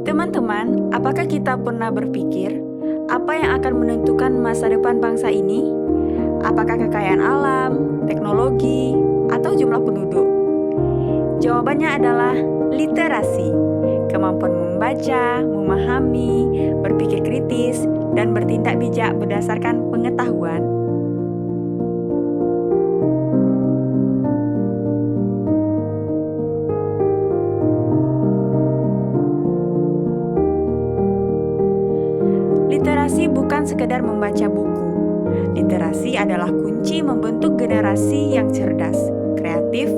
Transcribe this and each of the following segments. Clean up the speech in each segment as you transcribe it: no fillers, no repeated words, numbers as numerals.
Teman-teman, apakah kita pernah berpikir apa yang akan menentukan masa depan bangsa ini? Apakah kekayaan alam, teknologi, atau jumlah penduduk? Jawabannya adalah literasi. Kemampuan membaca, memahami, berpikir kritis, dan bertindak bijak berdasarkan pengetahuan. Literasi bukan sekedar membaca buku. Literasi adalah kunci membentuk generasi yang cerdas, kreatif,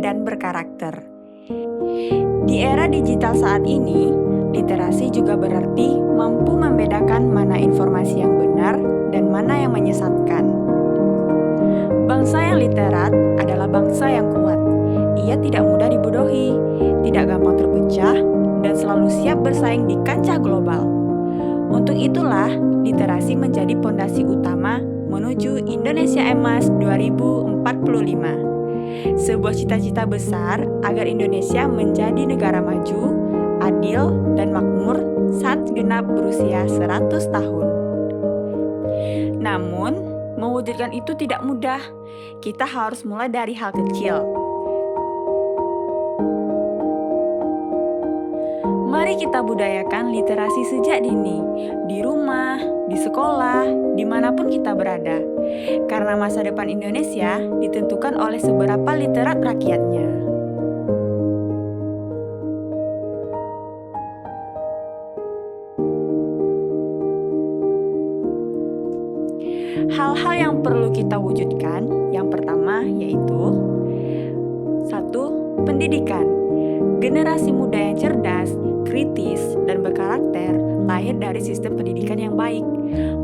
dan berkarakter. Di era digital saat ini, literasi juga berarti mampu membedakan mana informasi yang benar dan mana yang menyesatkan. Bangsa yang literat adalah bangsa yang kuat. Ia tidak mudah dibodohi, tidak gampang terpecah, dan selalu siap bersaing di kancah global. Untuk itulah, literasi menjadi pondasi utama menuju Indonesia Emas 2045. Sebuah cita-cita besar agar Indonesia menjadi negara maju, adil, dan makmur saat genap berusia 100 tahun. Namun, mewujudkan itu tidak mudah. Kita harus mulai dari hal kecil. Mari kita budayakan literasi sejak dini, di rumah, di sekolah, dimanapun kita berada. Karena masa depan Indonesia ditentukan oleh seberapa literat rakyatnya. Hal-hal yang perlu kita wujudkan, yang pertama yaitu 1. Pendidikan. Generasi muda yang cerdas, kritis, dan berkarakter lahir dari sistem pendidikan yang baik.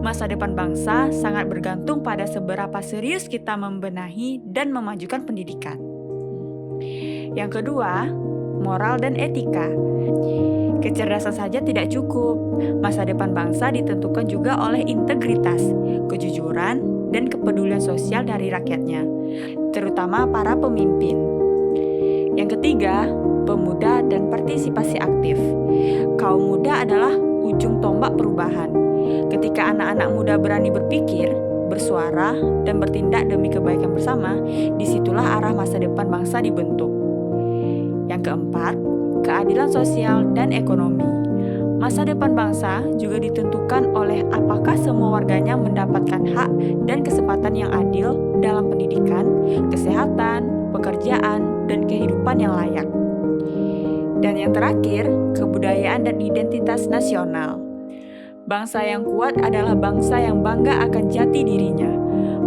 Masa depan bangsa sangat bergantung pada seberapa serius kita membenahi dan memajukan pendidikan. Yang kedua, moral dan etika. Kecerdasan saja tidak cukup. Masa depan bangsa ditentukan juga oleh integritas, kejujuran, dan kepedulian sosial dari rakyatnya, terutama para pemimpin. Yang ketiga, pemuda dan partisipasi aktif. Kaum muda adalah ujung tombak perubahan. Ketika anak-anak muda berani berpikir, bersuara, dan bertindak demi kebaikan bersama, disitulah arah masa depan bangsa dibentuk. Yang keempat, keadilan sosial dan ekonomi. Masa depan bangsa juga ditentukan oleh apakah semua warganya mendapatkan hak dan kesempatan yang adil dalam pendidikan, kesehatan, pekerjaan, dan kehidupan yang layak. Dan yang terakhir, kebudayaan dan identitas nasional. Bangsa yang kuat adalah bangsa yang bangga akan jati dirinya.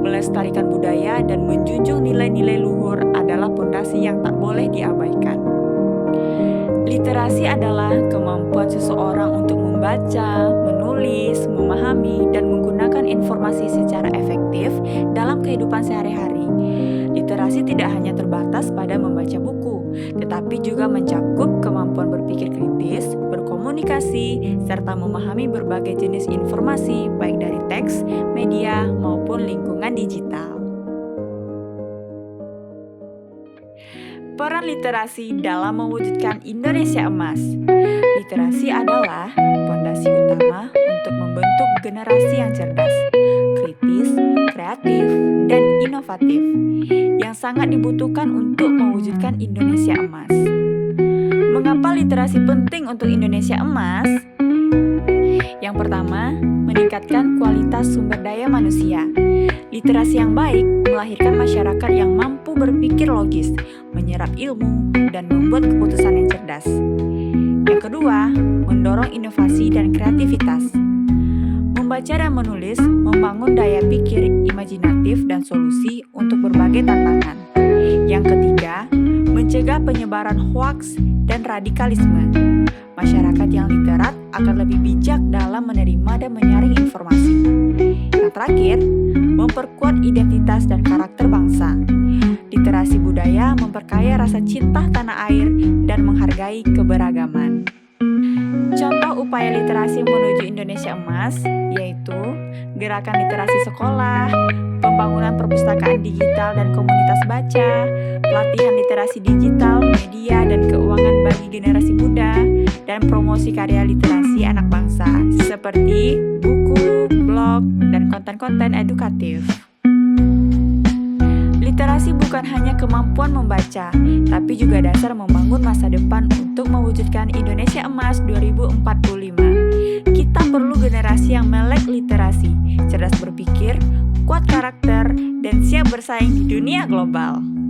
Melestarikan budaya dan menjunjung nilai-nilai luhur adalah pondasi yang tak boleh diabaikan. Literasi adalah kemampuan seseorang untuk membaca, menulis, memahami, dan menggunakan informasi secara efektif dalam kehidupan sehari-hari. Literasi tidak hanya terbatas pada membaca buku, tetapi juga mencakup kemampuan berpikir kritis, berkomunikasi, serta memahami berbagai jenis informasi, baik dari teks, media, maupun lingkungan digital. Peran literasi dalam mewujudkan Indonesia Emas. Literasi adalah pondasi utama untuk membentuk generasi yang cerdas, kritis, kreatif, dan inovatif, yang sangat dibutuhkan untuk mewujudkan Indonesia Emas. Mengapa literasi penting untuk Indonesia Emas? Yang pertama, meningkatkan kualitas sumber daya manusia. Literasi yang baik melahirkan masyarakat yang mampu berpikir logis, menyerap ilmu, dan membuat keputusan yang cerdas. Yang kedua, mendorong inovasi dan kreativitas. Membaca dan menulis membangun daya pikir imajinatif dan solusi untuk berbagai tantangan. Yang ketiga, mencegah penyebaran hoaks dan radikalisme. Masyarakat yang literat akan lebih bijak dalam menerima dan menyaring informasi. Yang terakhir, memperkuat identitas dan karakter bangsa. Literasi budaya memperkaya rasa cinta tanah air dan menghargai keberagaman. Contoh upaya literasi menuju Indonesia Emas yaitu gerakan literasi sekolah, pembangunan perpustakaan digital dan komunitas baca, pelatihan literasi digital, media, dan keuangan bagi generasi muda, dan promosi karya literasi anak bangsa seperti buku, blog, dan konten-konten edukatif. Literasi bukan hanya kemampuan membaca, tapi juga dasar membangun masa depan untuk mewujudkan Indonesia Emas 2045. Kita perlu generasi yang melek literasi, cerdas berpikir, kuat karakter, dan siap bersaing di dunia global.